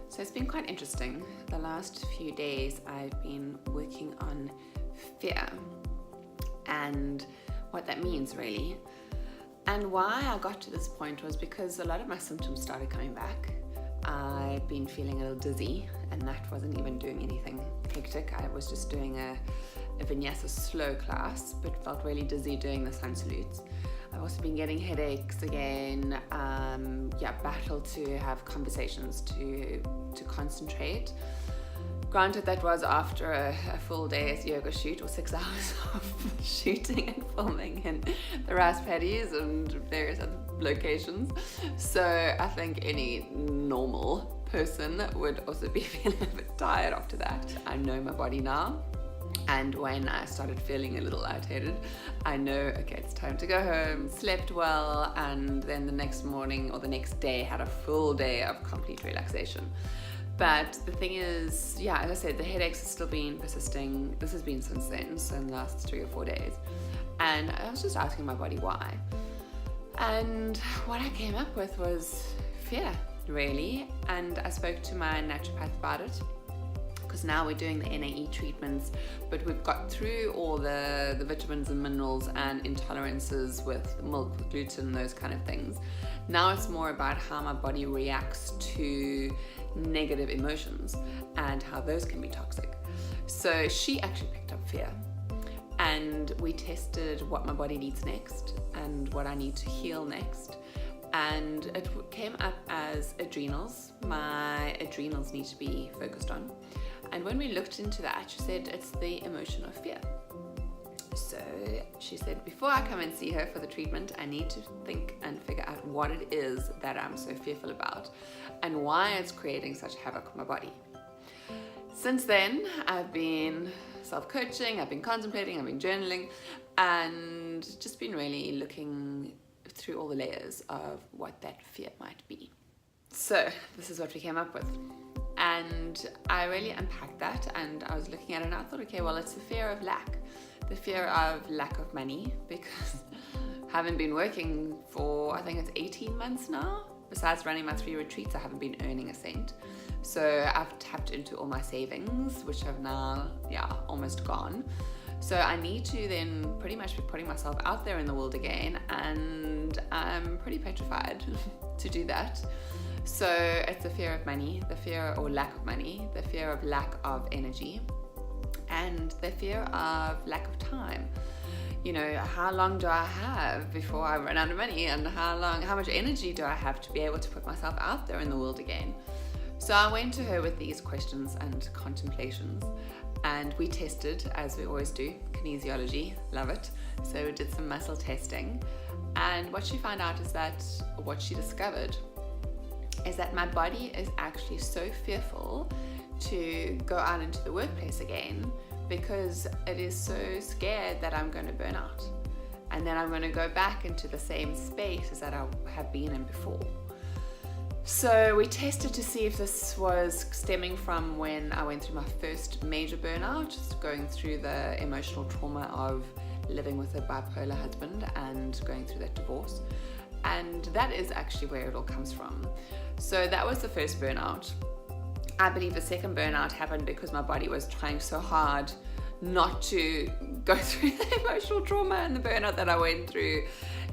So it's been quite interesting. The last few days I've been working on fear and what that means really. And why I got to this point was because a lot of my symptoms started coming back. I've been feeling a little dizzy, and that wasn't even doing anything hectic. I was just doing a vinyasa slow class, but felt really dizzy doing the sun salutes. I've also been getting headaches again, battled to have conversations to concentrate. Granted, that was after a full day's yoga shoot, or 6 hours of shooting and filming in the rice paddies and various other locations. So I think any normal person would also be feeling a bit tired after that. I know my body now. And when I started feeling a little lightheaded, I know, okay, it's time to go home. Slept well, and then the next morning or the next day had a full day of complete relaxation. But the thing is, as I said, the headaches have still been persisting. This has been since then, so in the last 3 or 4 days. And I was just asking my body why. And what I came up with was fear, really. And I spoke to my naturopath about it, because now we're doing the NAE treatments, but we've got through all the vitamins and minerals and intolerances with milk, with gluten, those kind of things. Now it's more about how my body reacts to negative emotions and how those can be toxic. So she actually picked up fear, and we tested what my body needs next and what I need to heal next. And it came up as adrenals. My adrenals need to be focused on. And when we looked into that, she said it's the emotion of fear. So she said, before I come and see her for the treatment, I need to think and figure out what it is that I'm so fearful about and why it's creating such havoc on my body. Since then, I've been self-coaching, I've been contemplating, I've been journaling, and just been really looking through all the layers of what that fear might be. So this is what we came up with. And I really unpacked that, and I was looking at it and I thought, okay, well, it's the fear of lack. The fear of lack of money, because I haven't been working for, I think it's 18 months now. Besides running my 3 retreats, I haven't been earning a cent. So I've tapped into all my savings, which have now, almost gone. So I need to then pretty much be putting myself out there in the world again, and I'm pretty petrified to do that. So it's the fear of money, the fear or lack of money, the fear of lack of energy, and the fear of lack of time. You know, how long do I have before I run out of money, and how much energy do I have to be able to put myself out there in the world again? So I went to her with these questions and contemplations, and we tested, as we always do, kinesiology, love it. So we did some muscle testing, and what she found out is that, what she discovered is that my body is actually so fearful to go out into the workplace again, because it is so scared that I'm going to burn out, and then I'm going to go back into the same space as that I have been in before. So we tested to see if this was stemming from when I went through my first major burnout, just going through the emotional trauma of living with a bipolar husband and going through that divorce. And that is actually where it all comes from. So that was the first burnout. I believe the second burnout happened because my body was trying so hard not to go through the emotional trauma and the burnout that I went through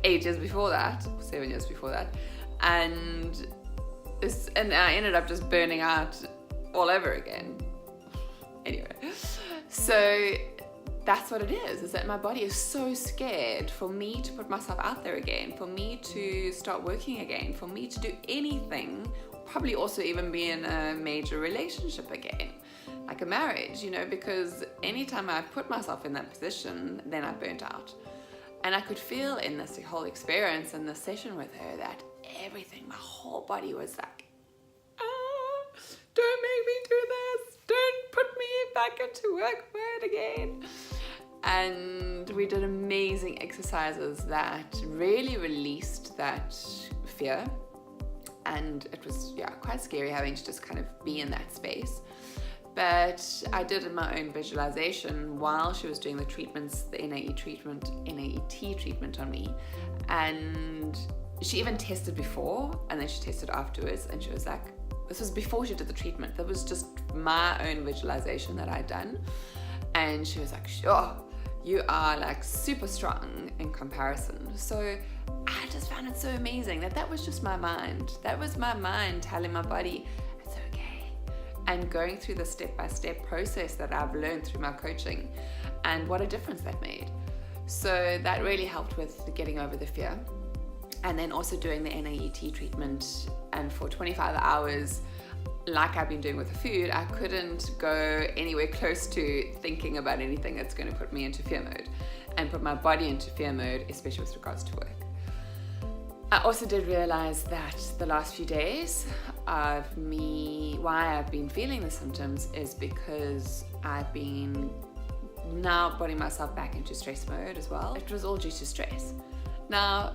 8 years before that, 7 years before that. And I ended up just burning out all over again. Anyway, so that's what it is that my body is so scared for me to put myself out there again, for me to start working again, for me to do anything, probably also even be in a major relationship again, like a marriage, because anytime I put myself in that position, then I burnt out. And I could feel in this whole experience and the session with her that everything, my whole body was like, don't make me do this, don't put me back into work mode again. And we did amazing exercises that really released that fear, and it was quite scary having to just kind of be in that space. But I did my own visualization while she was doing the treatments, the NAET treatment on me. And she even tested before, and then she tested afterwards, and she was like, This was before she did the treatment. That was just my own visualization that I'd done. And she was like, sure, you are like super strong in comparison. So I just found it so amazing that was just my mind. That was my mind telling my body, it's okay. And going through the step-by-step process that I've learned through my coaching, and what a difference that made. So that really helped with getting over the fear. And then also doing the NAET treatment, and for 25 hours, like I've been doing with the food, I couldn't go anywhere close to thinking about anything that's going to put me into fear mode and put my body into fear mode, especially with regards to work. I also did realize that the last few days of why I've been feeling the symptoms is because I've been now putting myself back into stress mode as well. It was all due to stress. Now,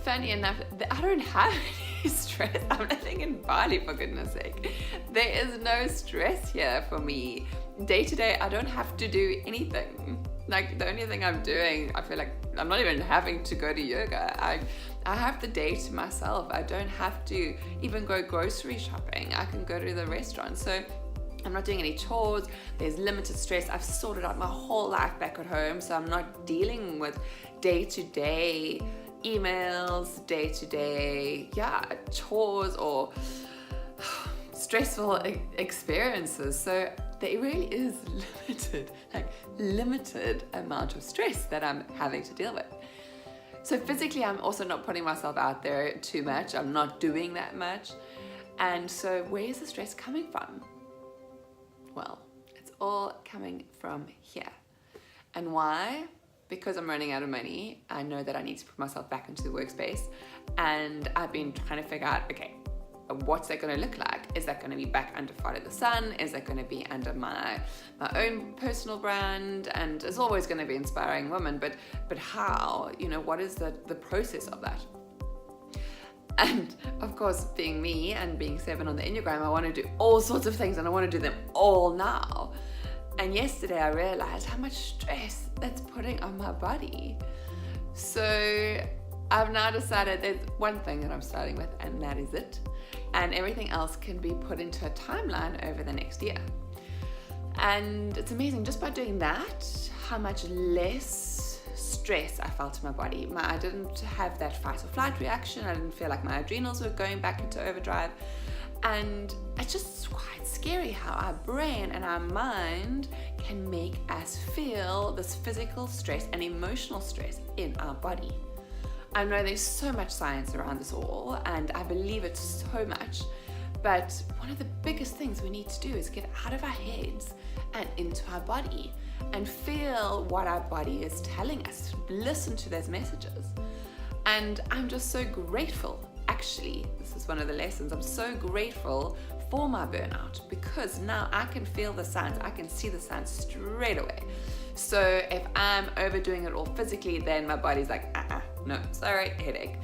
funny enough, I don't have any stress. I'm living in Bali, for goodness sake. There is no stress here for me. Day to day, I don't have to do anything. Like, the only thing I'm doing, I feel like I'm not even having to go to yoga. I have the day to myself. I don't have to even go grocery shopping. I can go to the restaurant. So I'm not doing any chores. There's limited stress. I've sorted out my whole life back at home, so I'm not dealing with day-to-day emails, day-to-day chores or stressful experiences. So there really is limited amount of stress that I'm having to deal with. So physically, I'm also not putting myself out there too much. I'm not doing that much. And so where is the stress coming from? Well, it's all coming from here. And why? Because I'm running out of money. I know that I need to put myself back into the workspace, and I've been trying to figure out, okay, what's that going to look like? Is that going to be back under Follow the Sun? Is that going to be under my own personal brand? And it's always going to be Inspiring Woman, but how? What is the process of that? And of course, being me and being 7 on the Enneagram, I want to do all sorts of things, and I want to do them all now. And yesterday I realized how much stress that's putting on my body. So I've now decided there's one thing that I'm starting with, and that is it. And everything else can be put into a timeline over the next year. And it's amazing just by doing that, how much less stress I felt in my body. I didn't have that fight or flight reaction. I didn't feel like my adrenals were going back into overdrive. And it's just quite scary how our brain and our mind can make us feel this physical stress and emotional stress in our body. I know there's so much science around this all, and I believe it so much, but one of the biggest things we need to do is get out of our heads and into our body and feel what our body is telling us. Listen to those messages. And I'm just so grateful. Actually, this is one of the lessons. I'm so grateful for my burnout, because now I can feel the signs. I can see the signs straight away. So if I'm overdoing it all physically, then my body's like, no, sorry, headache.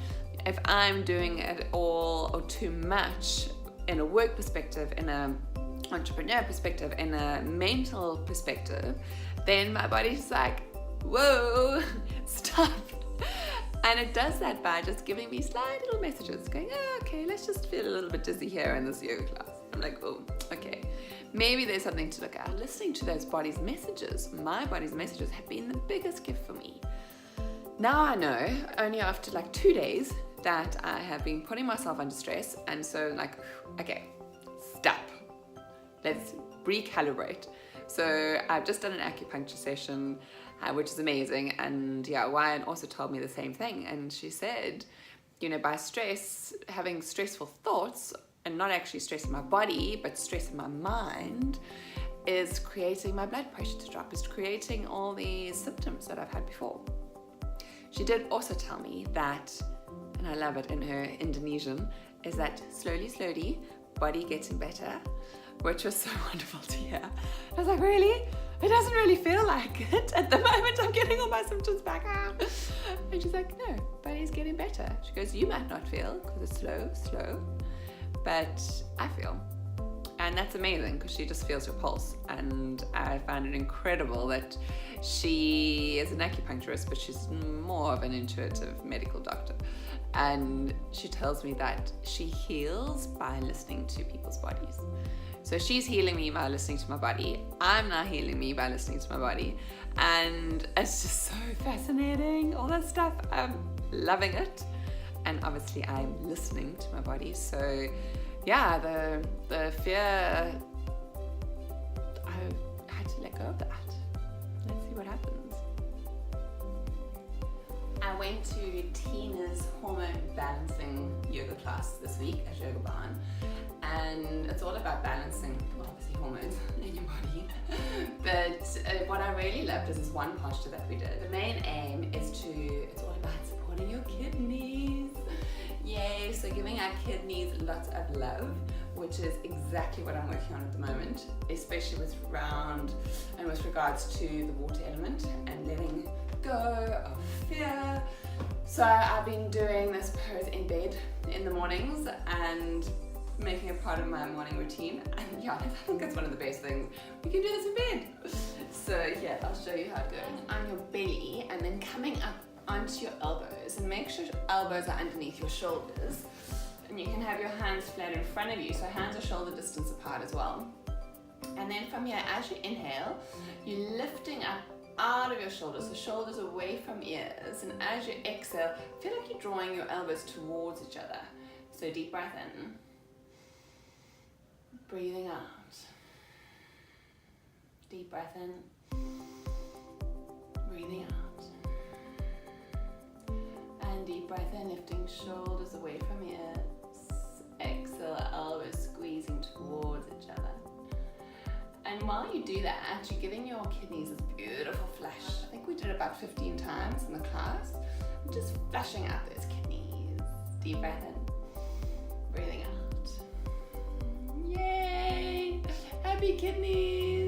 If I'm doing it all or too much in a work perspective, in a entrepreneur perspective, in a mental perspective, then my body's like, whoa, stop. And it does that by just giving me slight little messages going, okay, let's just feel a little bit dizzy here in this yoga class. I'm like, oh, okay. Maybe there's something to look at. Listening to those body's messages, my body's messages, have been the biggest gift for me. Now I know, only after 2 days, that I have been putting myself under stress. And so okay, stop. Let's recalibrate. So I've just done an acupuncture session, which is amazing. And Ryan also told me the same thing. And she said, by stress, having stressful thoughts, and not actually stress in my body, but stress in my mind, is creating my blood pressure to drop, is creating all these symptoms that I've had before. She did also tell me that, and I love it in her Indonesian, is that slowly, body getting better, which was so wonderful to hear. I was like, really? It doesn't really feel like it. At the moment, I'm getting all my symptoms back. And she's like, no, body's getting better. She goes, you might not feel, because it's slow, but I feel. And that's amazing, because she just feels your pulse. And I found it incredible that she is an acupuncturist, but she's more of an intuitive medical doctor. And she tells me that she heals by listening to people's bodies. So she's healing me by listening to my body. I'm now healing me by listening to my body. And it's just so fascinating, all that stuff. I'm loving it. And obviously I'm listening to my body. So yeah, the fear, I had to let go of that. Let's see what happens. I went to Tina's hormone balancing yoga class this week at Yoga Barn, and it's all about balancing, well, obviously hormones in your body. But what I really loved is this one posture that we did. The main aim is it's all about supporting your kidneys. Yay! So giving our kidneys lots of love, which is exactly what I'm working on at the moment, especially with regards to the water element and letting go of fear. So I've been doing this pose in bed in the mornings and making it part of my morning routine, and yeah, I think that's one of the best things. We can do this in bed. So yeah, I'll show you how it goes. On your belly and then coming up onto your elbows, and make sure your elbows are underneath your shoulders, and you can have your hands flat in front of you, so hands are shoulder distance apart as well. And then from here, as you inhale, you're lifting up out of your shoulders, so shoulders away from ears, and as you exhale, feel like you're drawing your elbows towards each other. So deep breath in, breathing out, deep breath in, breathing out, and deep breath in, lifting shoulders away from ears, exhale, elbows squeezing towards each other. And while you do that, you're giving your kidneys this beautiful flush. I think we did it about 15 times in the class. Just flushing out those kidneys. Deep breath in, breathing out. Yay! Happy kidneys!